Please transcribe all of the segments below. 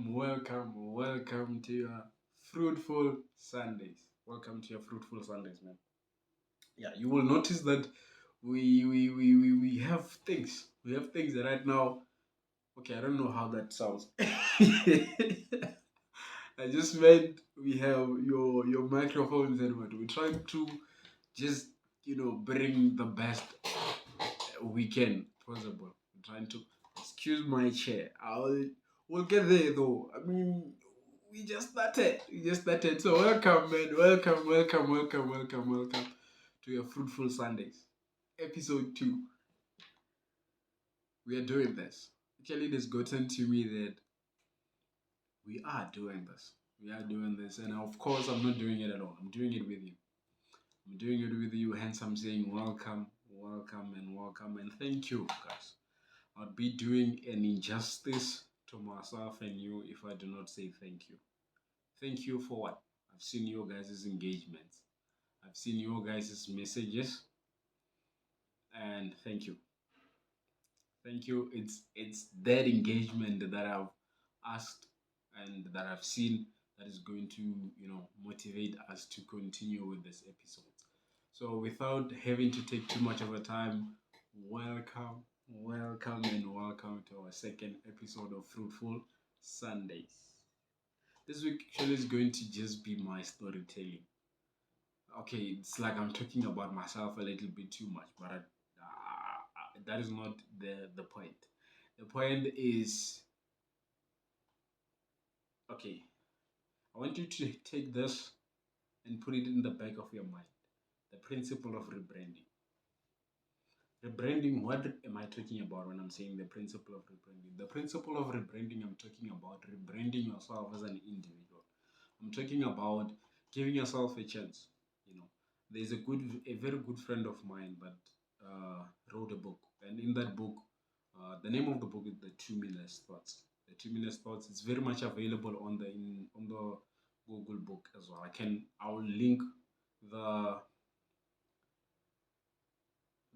welcome to your fruitful Sundays. Welcome to your fruitful Sundays, man. Yeah, you will notice that we have things. We have things right now. Okay, I don't know how that sounds. I just meant we have your microphones and what we're trying to just bring the best we can possible. We're trying to excuse my chair. We'll get there though. I mean, we just started. We just started. So welcome, man. Welcome to your fruitful Sundays, episode 2. We are doing this. Actually, it has gotten to me that we are doing this. We are doing this, and of course, I'm not doing it alone. I'm doing it with you. I'm doing it with you. Hence, I'm saying welcome, and thank you, guys. I'd be doing an injustice to myself and you if I do not say thank you. Thank you for what? I've seen your guys' engagements. I've seen your guys' messages. And thank you. Thank you. It's that engagement that I've asked and that I've seen that is going to, motivate us to continue with this episode. So without having to take too much of a time, welcome to our second episode of Fruitful Sundays. This week actually is going to just be my storytelling. Okay, it's like I'm talking about myself a little bit too much, but that is not the point. The point is, okay, I want you to take this and put it in the back of your mind. The principle of rebranding. Rebranding, what am I talking about when I'm saying the principle of rebranding? The principle of rebranding, I'm talking about rebranding yourself as an individual. I'm talking about giving yourself a chance. There's a very good friend of mine that wrote a book, and in that book, the name of the book is The 2 Minutes Thoughts. The 2 Minutes Thoughts is very much available on the Google book as well. I'll link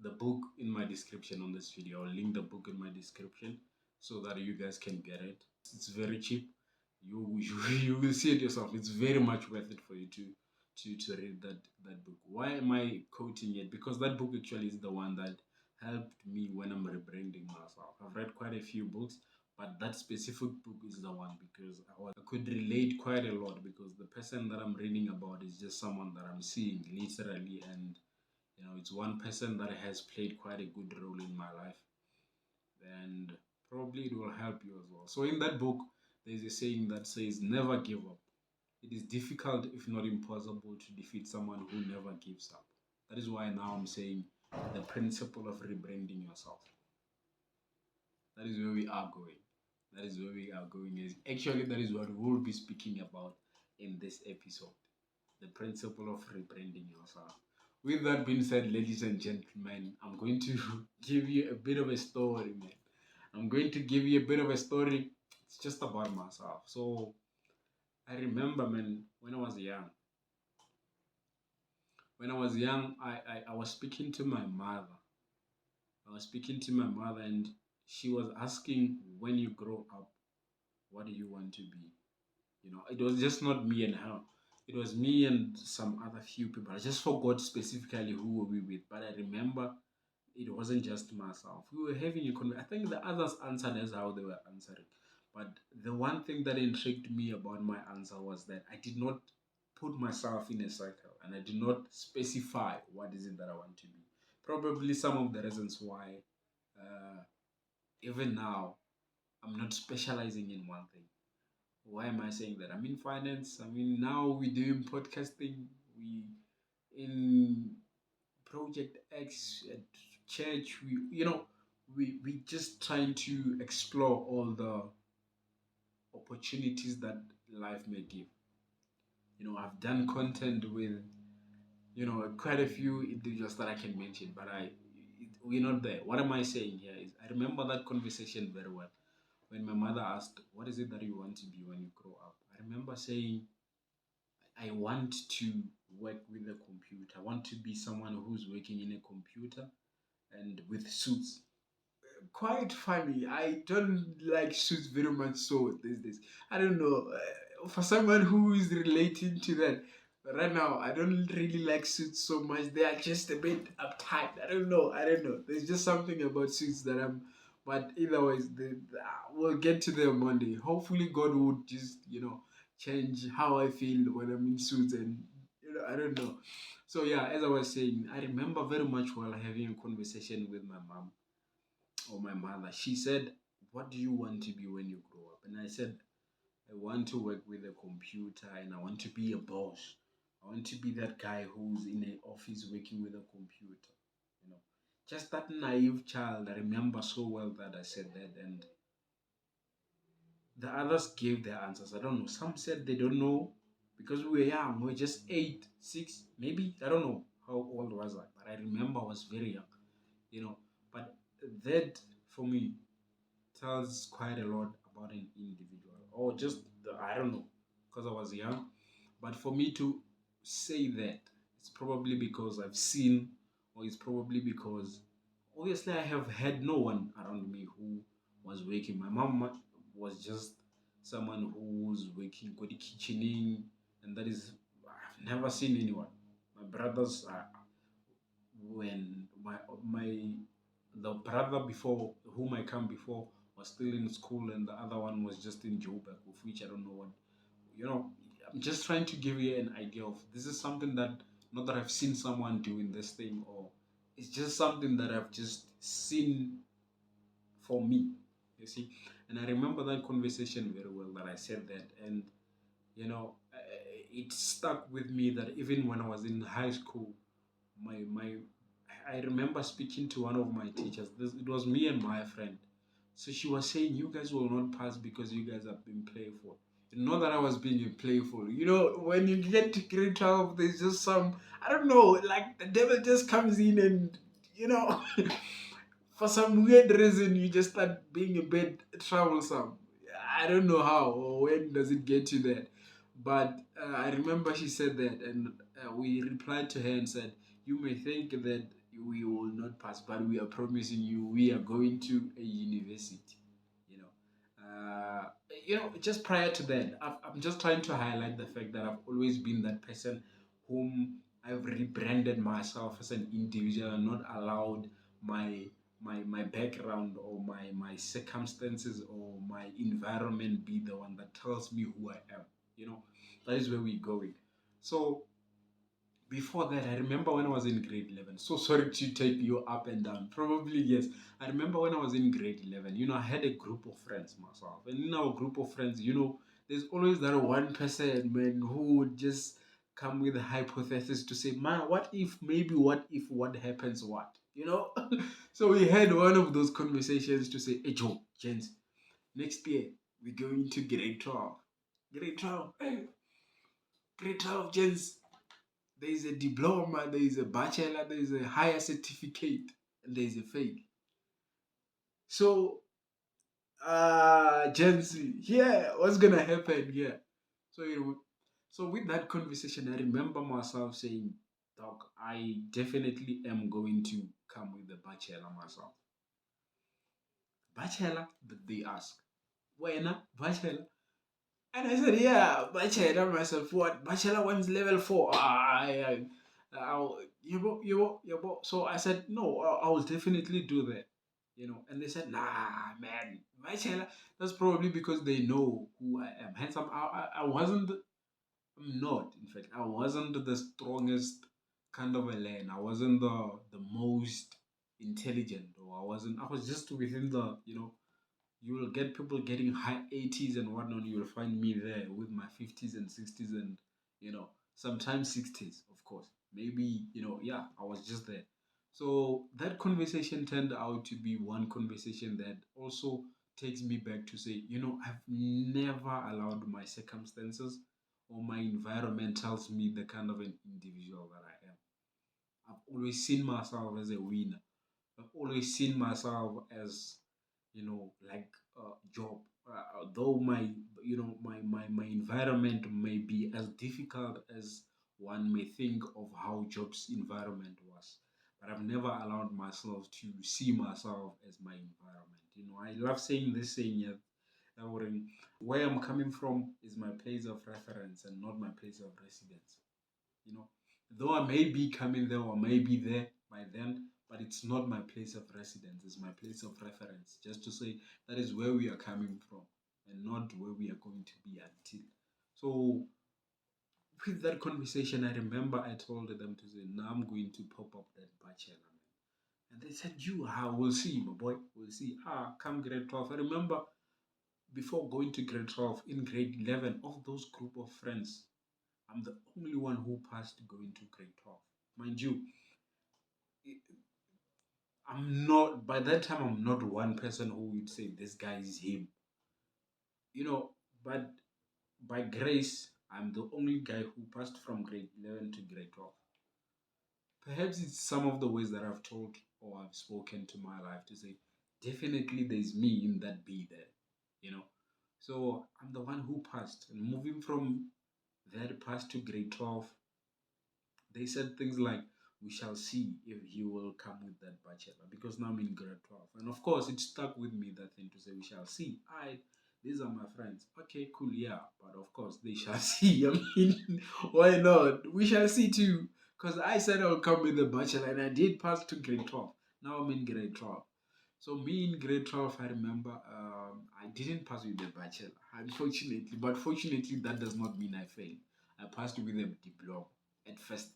the book in my description on this video. I'll link the book in my description so that you guys can get it. It's very cheap. You will see it yourself. It's very much worth it for you to read that book. Why am I quoting it? Because that book actually is the one that helped me when I'm rebranding myself. I've read quite a few books, but that specific book is the one because I could relate quite a lot because the person that I'm reading about is just someone that I'm seeing literally, and it's one person that has played quite a good role in my life, and probably it will help you as well. So in that book, there's a saying that says, never give up. It is difficult, if not impossible, to defeat someone who never gives up. That is why now I'm saying the principle of rebranding yourself. That is where we are going. That is actually, that is what we'll be speaking about in this episode. The principle of rebranding yourself. With that being said, ladies and gentlemen, I'm going to give you a bit of a story, man. I'm going to give you a bit of a story. It's just about myself. So I remember, man, when I was young. I was speaking to my mother. And she was asking, when you grow up, what do you want to be? It was just not me and her. It was me and some other few people. I just forgot specifically who were we with, but I remember it wasn't just myself. We were having a conversation. I think the others answered as how they were answering. But the one thing that intrigued me about my answer was that I did not put myself in a circle and I did not specify what is it that I want to be. Probably some of the reasons why, uh, even now, I'm not specializing in one thing. Why am I saying that? I'm in finance. I mean, now we're doing podcasting. We in Project X at church. We just trying to explore all the opportunities that life may give. I've done content with quite a few individuals that I can mention, but we're not there. What am I saying here is I remember that conversation very well when my mother asked, "What is it that you want to be when you grow up?" I remember saying, I want to work with a computer. I want to be someone who's working in a computer and with suits. quite funny. I don't like suits very much so these days. I don't know. For someone who is relating to that right now, I don't really like suits so much. They are just a bit uptight. I don't know. I don't know. There's just something about suits that I'm. But either ways, we'll get to them Monday. Hopefully, God would just change how I feel when I'm in suits, and I don't know. So yeah, as I was saying, I remember very much while having a conversation with my mom or my mother. She said, "What do you want to be when you grow up?" And I said, "I want to work with a computer and I want to be a boss. I want to be that guy who's in an office working with a computer." You know, just that naive child. I remember so well that I said that, and the others gave their answers. I don't know. Some said they don't know because we were young. We were just 8, 6, maybe. I don't know how old was I, but I remember I was very young. You know, but that for me tells quite a lot about an individual, or just I don't know, because I was young. But for me to say that, it's probably because I've seen, or it's probably because obviously I have had no one around me who was working. My mom was just someone who was working, got the kitchening, and that is, I've never seen anyone. My brothers are, when my the brother before whom I come before was still in school, and the other one was just in Joburg, of which I don't know what. You know, I'm just trying to give you an idea of this is something that, not that I've seen someone doing this thing, or it's just something that I've just seen for me. You see, and I remember that conversation very well that I said that, and it stuck with me that even when I was in high school, my I remember speaking to one of my teachers. It was me and my friend. So she was saying, "You guys will not pass because you guys have been playful." Not that I was being playful. When you get to grade 12, there's just some, I don't know, like the devil just comes in and, you know, for some weird reason, you just start being a bit troublesome. I don't know how or when does it get to that. But I remember she said that, and we replied to her and said, "You may think that we will not pass, but we are promising you we are going to a university." You know, just prior to that, I'm just trying to highlight the fact that I've always been that person whom I've rebranded myself as an individual and not allowed my my background or my circumstances or my environment be the one that tells me who I am. That is where we're going. So before that, I remember when I was in grade 11. So sorry to take you up and down. Probably, yes. I remember when I was in grade 11, I had a group of friends myself. And in our group of friends, there's always that one person, man, who would just come with a hypothesis to say, "Man, what if, maybe, what if, what happens, what?" So we had one of those conversations to say, "Hey, Joe, gents, next year, we're going to grade 12. Grade 12, hey, grade 12, gents. There is a diploma, there is a bachelor, there is a higher certificate, and there is a fail. So, Gen Z, yeah, what's gonna happen here?" So, so with that conversation, I remember myself saying, "Doc, I definitely am going to come with the bachelor myself." "Bachelor?" they ask. "When? Bachelor?" And I said, "Yeah, bachelor myself. What? Bachelor one's level 4. So I said, "No, I will definitely do that." And they said, "Nah, man, bachelor." That's probably because they know who I am. Hence, I wasn't, I'm not, in fact, I wasn't the strongest kind of a learner. I wasn't the most intelligent, or I was just within the, you will get people getting high 80s and whatnot. You will find me there with my 50s and 60s and, sometimes 60s, of course. Maybe, yeah, I was just there. So that conversation turned out to be one conversation that also takes me back to say, I've never allowed my circumstances or my environment tells me the kind of an individual that I am. I've always seen myself as a winner. I've always seen myself as, like a job. Though my environment may be as difficult as one may think of how job's environment was. but I've never allowed myself to see myself as my environment. You know, I love saying this saying here, that where I'm coming from is my place of reference and not my place of residence. You know, though I may be coming there or may be there by then, but it's not my place of residence, it's my place of reference. Just to say that is where we are coming from and not where we are going to be until. So with that conversation, I remember I told them to say, now I'm going to pop up that bachelor, man. And they said, you, we'll see, my boy, we'll see. Come grade 12. I remember before going to grade 12, in grade 11, of those group of friends, I'm the only one who passed going to grade 12. Mind you, I'm not, by that time, I'm not one person who would say, this guy is him. You know, but by grace, I'm the only guy who passed from grade 11 to grade 12. Perhaps it's some of the ways that I've told or I've spoken to my life to say, definitely there's me in that B there, you know. So I'm the one who passed. And moving from that pass to grade 12, they said things like, we shall see if he will come with that bachelor, because now I'm in grade 12. And of course, it stuck with me, that thing to say, we shall see. These are my friends. Okay, cool, yeah. But of course, they shall see. I mean, why not? We shall see too. Because I said I'll come with the bachelor, and I did pass to grade 12. Now I'm in grade 12. So me in grade 12, I remember I didn't pass with the bachelor, unfortunately. But fortunately, that does not mean I failed. I passed with a diploma at first.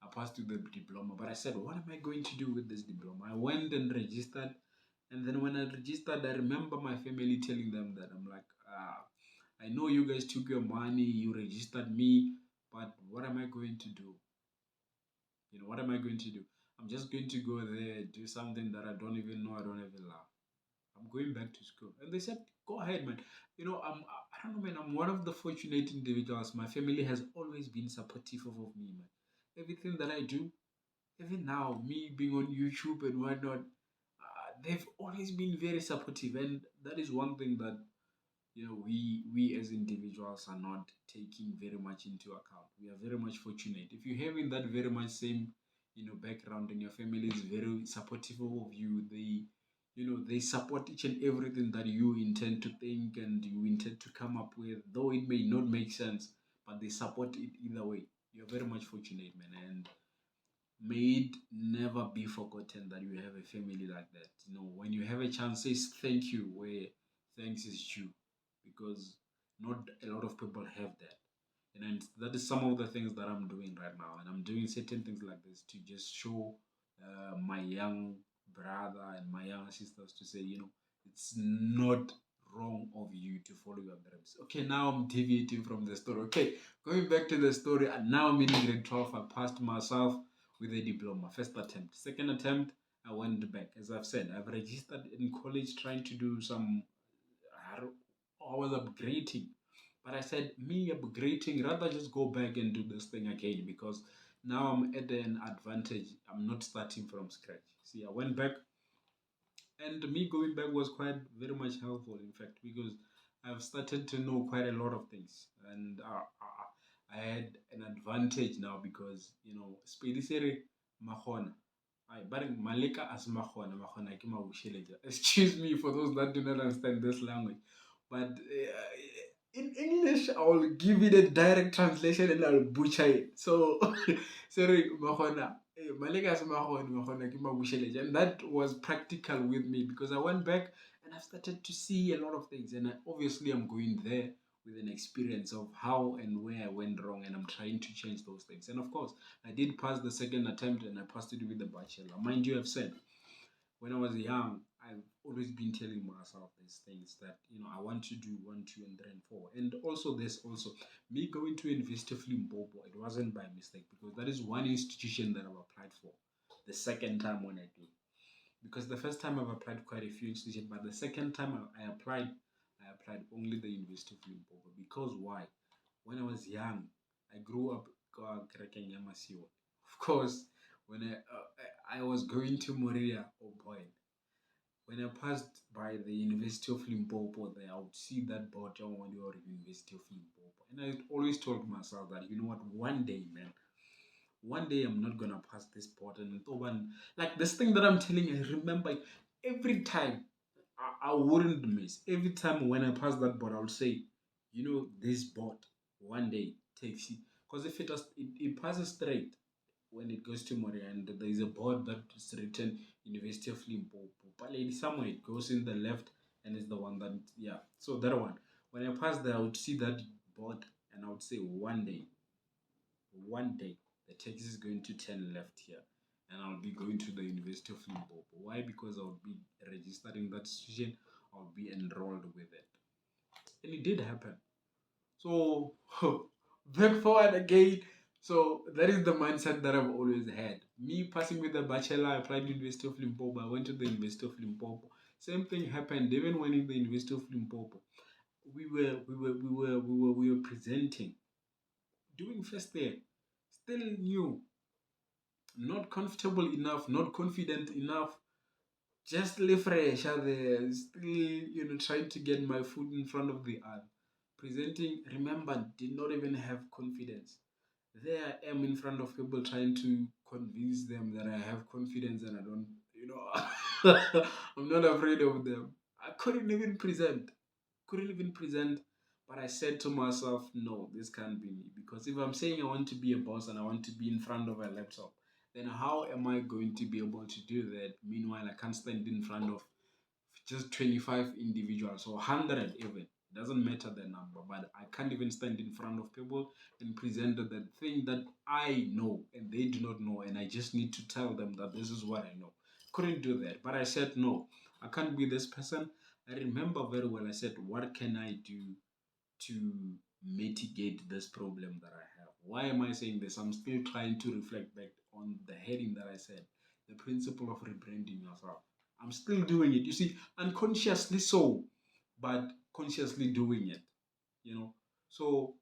I passed with the diploma, but I said, what am I going to do with this diploma? I went and registered, and then when I registered, I remember my family telling them that I'm like, I know you guys took your money, you registered me, but what am I going to do? You know, what am I going to do? I'm just going to go there, do something that I don't even know, I don't even love. I'm going back to school. And they said, go ahead, man. You know, I don't know, man. I'm one of the fortunate individuals. My family has always been supportive of me, man. Everything that I do, even now, me being on YouTube and whatnot, they've always been very supportive. And that is one thing that, you know, we as individuals are not taking very much into account. We are very much fortunate. If you're having that very much same, you know, background, and your family is very supportive of you, they, you know, they support each and everything that you intend to think and you intend to come up with, though it may not make sense, but they support it either way. You're very much fortunate, man. And may it never be forgotten that you have a family like that. You know, when you have a chance, say thank you where thanks is due, because not a lot of people have that. And that is some of the things that I'm doing right now. And I'm doing certain things like this to just show my young brother and my young sisters to say, you know, it's not wrong of you to follow your dreams. Okay, now I'm deviating from the story. Okay, going back to the story, and now I'm in grade 12. I passed myself with a diploma. First attempt. Second attempt, I went back. As I've said, I've registered in college trying to do some, I was upgrading. But I said, me upgrading, rather just go back and do this thing again, because now I'm at an advantage. I'm not starting from scratch. See, I went back, and me going back was quite very much helpful, in fact, because I've started to know quite a lot of things. And I had an advantage now because, you know, spedisere mahona. But Malika as mahona, mahona ke mabusheletsha. Excuse me for those that do not understand this language. But in English, I'll give it a direct translation and I'll butcher it. So, sorry, mahona. Malika as mahona, mahona ke mabusheletsha. And that was practical with me because I went back and I started to see a lot of things. And obviously, I'm going there with an experience of how and where I went wrong, and I'm trying to change those things. And of course, I did pass the second attempt, and I passed it with the bachelor. Mind you, I've said, when I was young, I've always been telling myself these things that, you know, I want to do 1, 2, and 3, and 4. And also, there's also me going to University of Limpopo. It wasn't by mistake, because that is one institution that I've applied for the second time when I did. Because the first time I've applied quite a few institutions, but the second time I applied only the University of Limpopo. Because why? When I was young, I grew up Kerekeng ya Masiwa. Of course, when I was going to Moria, oh boy, when I passed by the University of Limpopo, there I would see that board on your University of Limpopo, and I always told myself that, you know what, one day, man, one day I'm not gonna pass this board. And oh, one, like this thing that I'm telling you, I remember every time. I wouldn't miss. Every time when I pass that board, I would say, this board one day takes you. Because if it passes straight when it goes to Moria, and there is a board that is written University of Limpopo. But somewhere it goes in the left, and it's the one that, yeah. So that one. When I pass there, I would see that board, and I would say, one day, the taxi is going to turn left here, and I'll be going to the University of Limpopo. Why? Because I'll be registering that institution, I'll be enrolled with it. And it did happen. So, back forward again. So, that is the mindset that I've always had. Me passing with the bachelor, I applied to University of Limpopo, I went to the University of Limpopo. Same thing happened even when in the University of Limpopo. We were presenting, doing first year, still new, not comfortable enough, not confident enough, just fresh out there, still, trying to get my foot in front of the other. Presenting, remember, did not even have confidence. There I am in front of people trying to convince them that I have confidence and I don't, I'm not afraid of them. I couldn't even present, but I said to myself, no, this can't be me. Because if I'm saying I want to be a boss and I want to be in front of a laptop, then how am I going to be able to do that? Meanwhile, I can't stand in front of just 25 individuals or 100 even. Doesn't matter the number, but I can't even stand in front of people and present the thing that I know and they do not know, and I just need to tell them that this is what I know. Couldn't do that, but I said no, I can't be this person. I remember very well. I said, what can I do to mitigate this problem that I have? Why am I saying this? I'm still trying to reflect back on the heading that I said, the principle of rebranding yourself. I'm still doing it. You see, unconsciously so, but consciously doing it. You know. So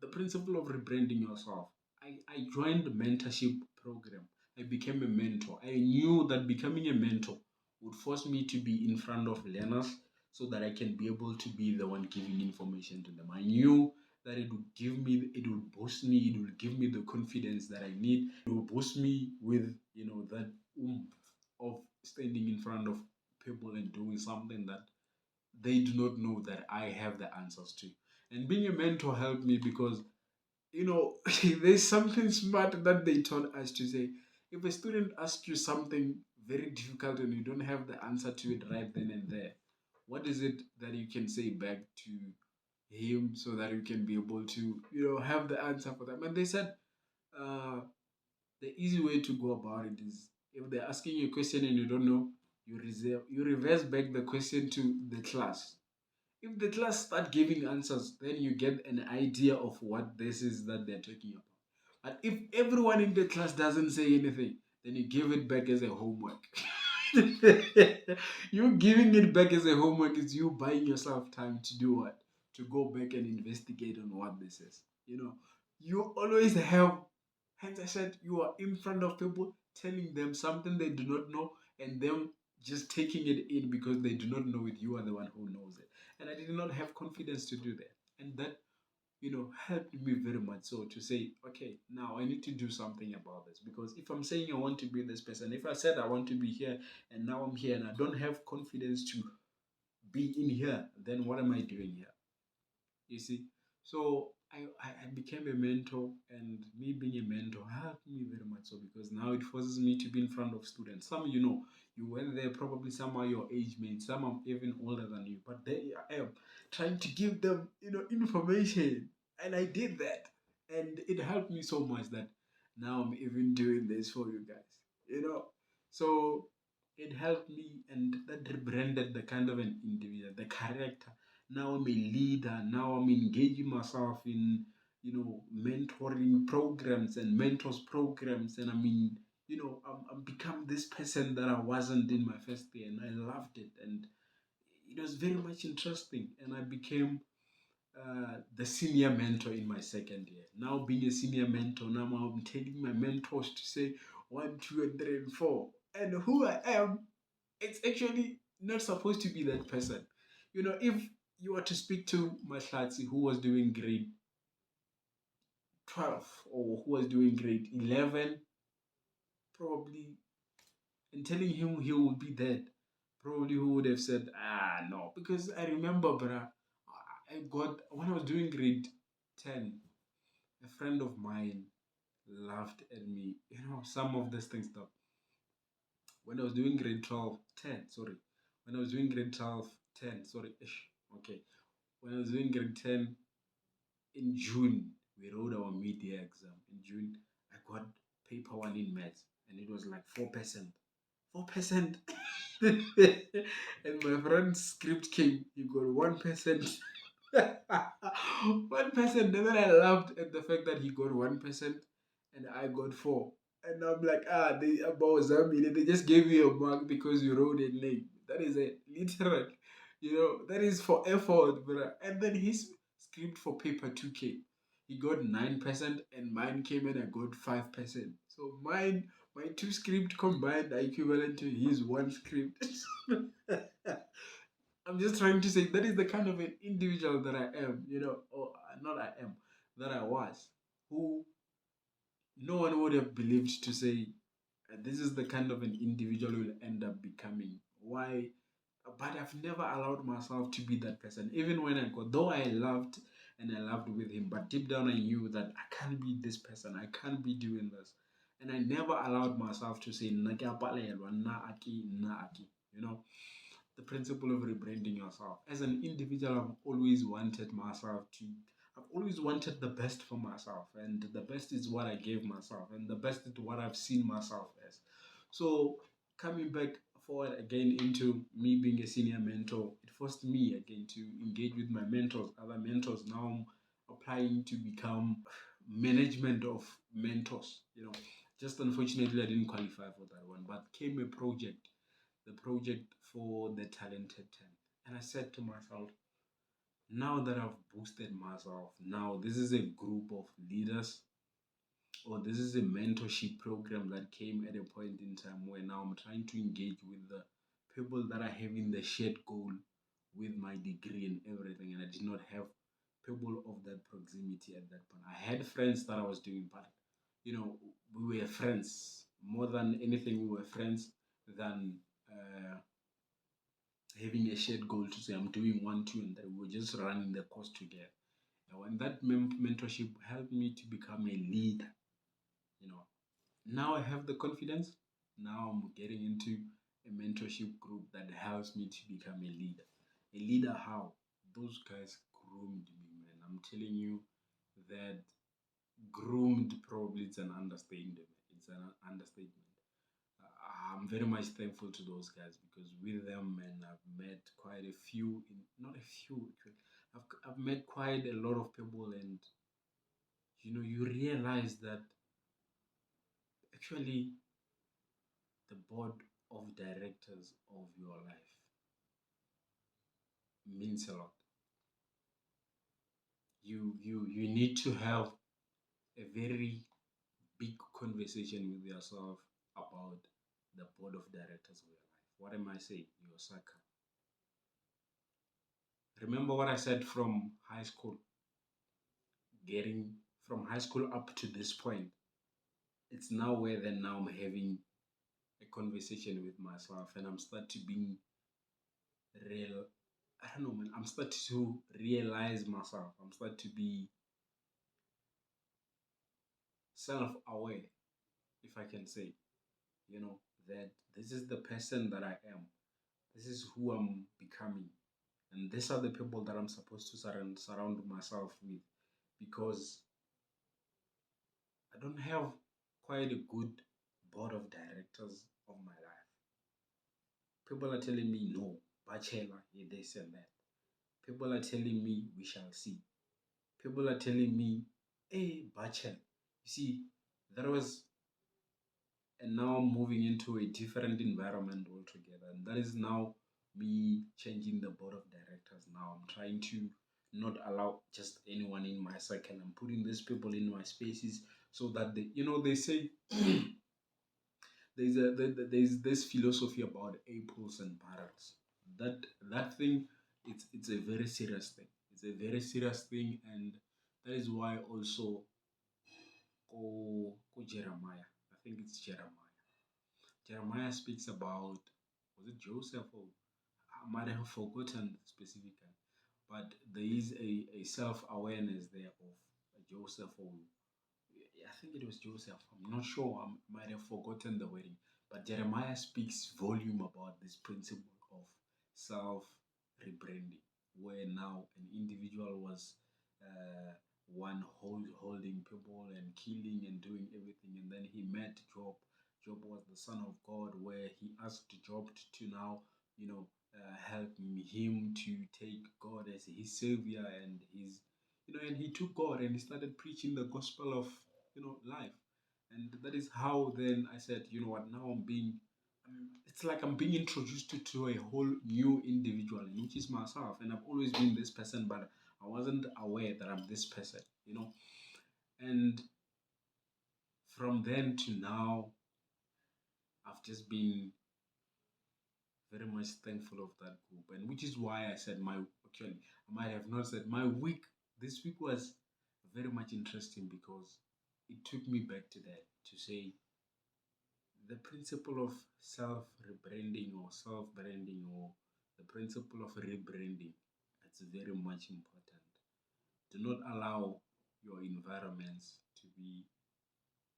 the principle of rebranding yourself. I joined the mentorship program. I became a mentor. I knew that becoming a mentor would force me to be in front of learners so that I can be able to be the one giving information to them. I knew that it would boost me, it would give me the confidence that I need. It would boost me with, that oomph of standing in front of people and doing something that they do not know that I have the answers to. And being a mentor helped me because, there's something smart that they taught us to say. If a student asks you something very difficult and you don't have the answer to it right then and there, what is it that you can say back to him so that you can be able to, have the answer for them? And they said, uh, the easy way to go about it is if they're asking you a question and you don't know, you reverse back the question to the class. If the class start giving answers, then you get an idea of what this is that they're talking about. But if everyone in the class doesn't say anything, then you give it back as a homework. You giving it back as a homework is you buying yourself time to do what? To go back and investigate on what this is. You always have, hence I said, you are in front of people telling them something they do not know and them just taking it in because they do not know it. You are the one who knows it. And I did not have confidence to do that. And that, helped me very much so to say, okay, now I need to do something about this. Because if I'm saying I want to be this person, if I said I want to be here and now I'm here and I don't have confidence to be in here, then what am I doing here? You see? So I became a mentor, and me being a mentor helped me very much so because now it forces me to be in front of students. Some, you went there, probably some are your age mates, some are even older than you, but there I am trying to give them, information. And I did that. And it helped me so much that now I'm even doing this for you guys, you know. So it helped me, and that rebranded the kind of an individual, the character. Now I'm a leader. Now I'm engaging myself in, mentoring programs and mentors programs. And I mean, I'm become this person that I wasn't in my first year. And I loved it. And it was very much interesting. And I became the senior mentor in my second year. Now being a senior mentor, now I'm telling my mentors to say one, two, and three, and four. And who I am, it's actually not supposed to be that person. If you were to speak to Mahlatsi, who was doing grade 12 or who was doing grade 11, probably, and telling him he would be dead, probably who would have said, ah, no. Because I remember, bruh, I got, when I was doing grade 10, a friend of mine laughed at me. You know, some of these things stuff. When I was doing grade 12, 10, sorry. When I was doing grade 12, 10, sorry. Okay. When I was doing grade 10, in June, we wrote our mid-year exam. In June, I got paper one in maths, and it was like 4%. 4%. And my friend's script came, he got 1%. 1%. And then I laughed at the fact that he got 1% and I got 4. And I'm like, they about Zambia, they just gave you a mark because you wrote a name. That is a literal, that is for effort, bro. And then his script for paper 2K, he got 9% and mine came in, I got 5%. So my two script combined are equivalent to his one script. I'm just trying to say that is the kind of an individual that I am, or not I am, that I was, who no one would have believed to say, this is the kind of an individual will end up becoming. Why? But I've never allowed myself to be that person. Even when I got, though I loved and I loved with him, but deep down I knew that I can't be this person. I can't be doing this. And I never allowed myself to say, "Na ke a palelwa, na aki, na aki." The principle of rebranding yourself. As an individual, I've always wanted the best for myself, and the best is what I gave myself, and the best is what I've seen myself as. So, coming back forward again into me being a senior mentor, it forced me again to engage with my mentors, other mentors. Now I'm applying to become management of mentors. Just unfortunately, I didn't qualify for that one, but came a project, the project for the talented 10. And I said to myself, now that I've boosted myself, now this is a group of leaders, or this is a mentorship program that came at a point in time where now I'm trying to engage with the people that are having the shared goal with my degree and everything. And I did not have people of that proximity at that point. I had friends that I was doing, but we were friends. More than anything, we were friends than having a shared goal to say I'm doing 1, 2, and 3. We were just running the course together. And that mentorship helped me to become a leader. Now I have the confidence. Now I'm getting into a mentorship group that helps me to become a leader. A leader how? Those guys groomed me, man. I'm telling you that groomed, probably it's an understatement. It's an understatement. I'm very much thankful to those guys because with them, man, I've met quite a few, not a few, I've met quite a lot of people, and you realize that actually the board of directors of your life means a lot. You need to have a very big conversation with yourself about the board of directors of your life. What am I saying? Your circle. Remember what I said from high school, getting from high school up to this point. It's now where then now I'm having a conversation with myself, and I'm start to being real. I don't know, man. I'm start to realize myself. I'm start to be self-aware, if I can say, that this is the person that I am. This is who I'm becoming. And these are the people that I'm supposed to surround myself with, because I don't have quite a good board of directors of my life. People are telling me no, bachelor, this and that. People are telling me we shall see. People are telling me, hey, bachelor. You see, that was, and now I'm moving into a different environment altogether. And that is now me changing the board of directors. Now I'm trying to not allow just anyone in my circle. I'm putting these people in my spaces so that they say there's this philosophy about apples and barrels. That thing, it's a very serious thing. It's a very serious thing, and that is why also Jeremiah. I think it's Jeremiah. Jeremiah speaks about, was it Joseph, or I might have forgotten specifically, but there is a self-awareness there of Joseph, or I think it was Joseph. I'm not sure. I might have forgotten the wording. But Jeremiah speaks volume about this principle of self-rebranding, where now an individual was holding people and killing and doing everything, and then he met Job. Job was the son of God, where he asked Job to now, help him to take God as his savior and his, and he took God and he started preaching the gospel of, life. And that is how then I said, you know what, now it's like I'm being introduced to a whole new individual, which is myself. And I've always been this person, but I wasn't aware that I'm this person. And from then to now, I've just been very much thankful of that group. And which is why I said actually, I might have not said my week, this week was very much interesting because it took me back to that, to say the principle of self-rebranding or self-branding, or the principle of rebranding. It's very much important. Do not allow your environments to be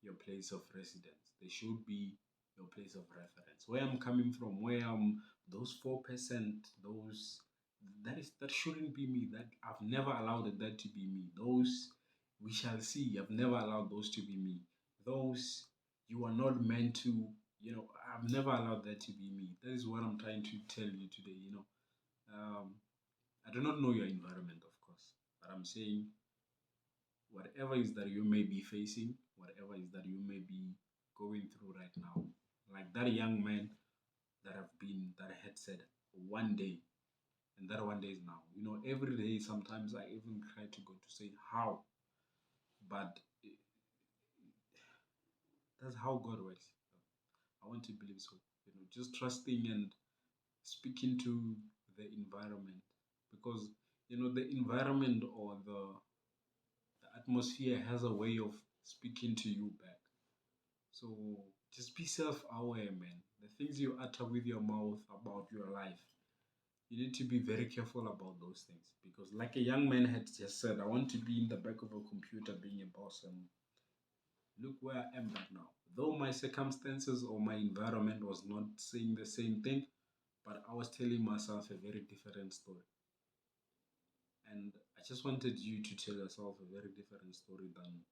your place of residence. They should be your place of reference. Where I'm coming from, where I'm, those 4%, that shouldn't be me. That I've never allowed that to be me. Those we shall see. I've never allowed those to be me. Those you are not meant to. I've never allowed that to be me. That is what I'm trying to tell you today. I do not know your environment, of course, but I'm saying whatever is that you may be facing, whatever is that you may be going through right now, like that young man that had said one day, and that one day is now. Every day, sometimes I even try to go to say how, but that's how God works. I want to believe so. Just trusting and speaking to the environment, because the environment or the atmosphere has a way of speaking to you back. So just be self-aware, man. The things you utter with your mouth about your life, you need to be very careful about those things. Because like a young man had just said, I want to be in the back of a computer being a boss, and look where I am right now. Though my circumstances or my environment was not saying the same thing, but I was telling myself a very different story. And I just wanted you to tell yourself a very different story than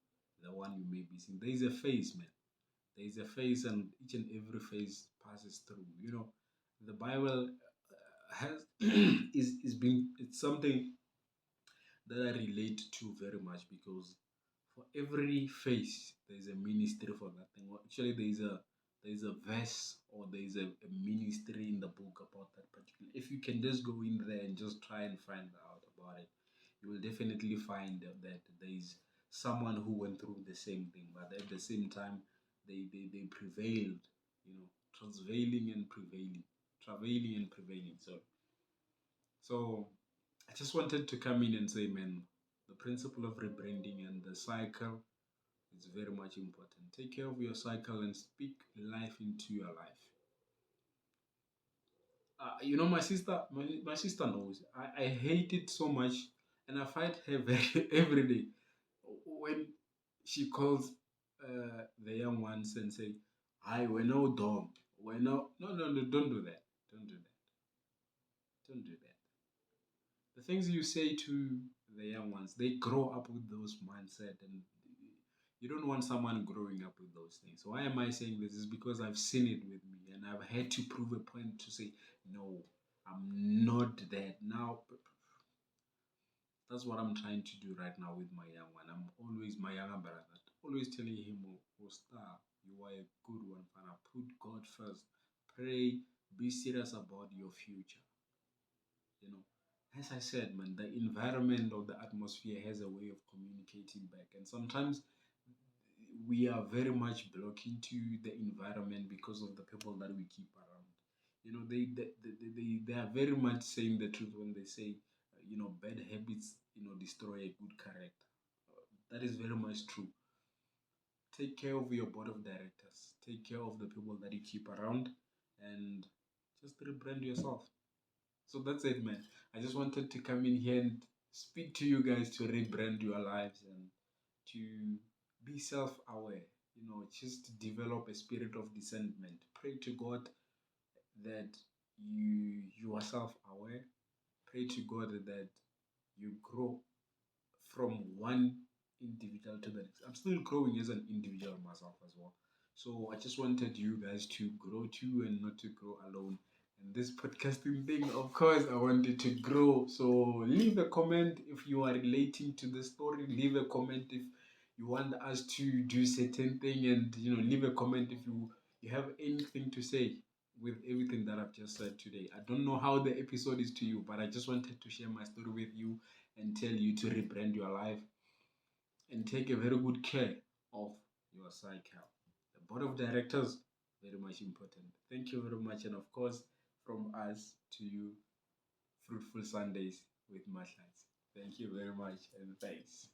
the one you may be seeing. There is a phase, man. There is a phase, and each and every phase passes through. The Bible has is being, it's something that I relate to very much, because for every phase there is a ministry for that thing. Well, actually, there is a verse, or there is a ministry in the book about that particular. If you can just go in there and just try and find out about it, you will definitely find that there is someone who went through the same thing, but at the same time they prevailed, travailing and prevailing. So I just wanted to come in and say, man, the principle of rebranding and the cycle is very much important. Take care of your cycle and speak life into your life. My sister knows. I hate it so much, and I fight her every day. When she calls the young ones and say, "Hi, we're no dog. We're no, don't do that. Don't do that. Don't do that." The things you say to the young ones, they grow up with those mindset, and you don't want someone growing up with those things. Why am I saying this? Is because I've seen it with me, and I've had to prove a point to say, no, I'm not that. Now, that's what I'm trying to do right now with my young one. I'm always, my younger brother, always telling him, oh star, you are a good one, Fana. Put God first. Pray, be serious about your future. As I said, man, the environment or the atmosphere has a way of communicating back. And sometimes we are very much blocking to the environment because of the people that we keep around. They are very much saying the truth when they say, bad habits, destroy a good character. That is very much true. take care of your board of directors, take care of the people that you keep around, and just rebrand yourself. So that's it, man. I just wanted to come in here and speak to you guys to rebrand your lives and to be self-aware. Just develop a spirit of discernment. Pray to God that you are self-aware. Pray to God that you grow from one individual to the next. I'm still growing as an individual myself as well. So I just wanted you guys to grow too and not to grow alone. And this podcasting thing, of course, I wanted to grow. So leave a comment if you are relating to the story. Leave a comment if you want us to do certain thing, and leave a comment if you have anything to say with everything that I've just said today. I don't know how the episode is to you, but I just wanted to share my story with you and tell you to rebrand your life and take a very good care of your psych health. The board of directors, very much important. Thank you very much. And of course, from us to you, fruitful Sundays with much lights. Thank you very much and thanks.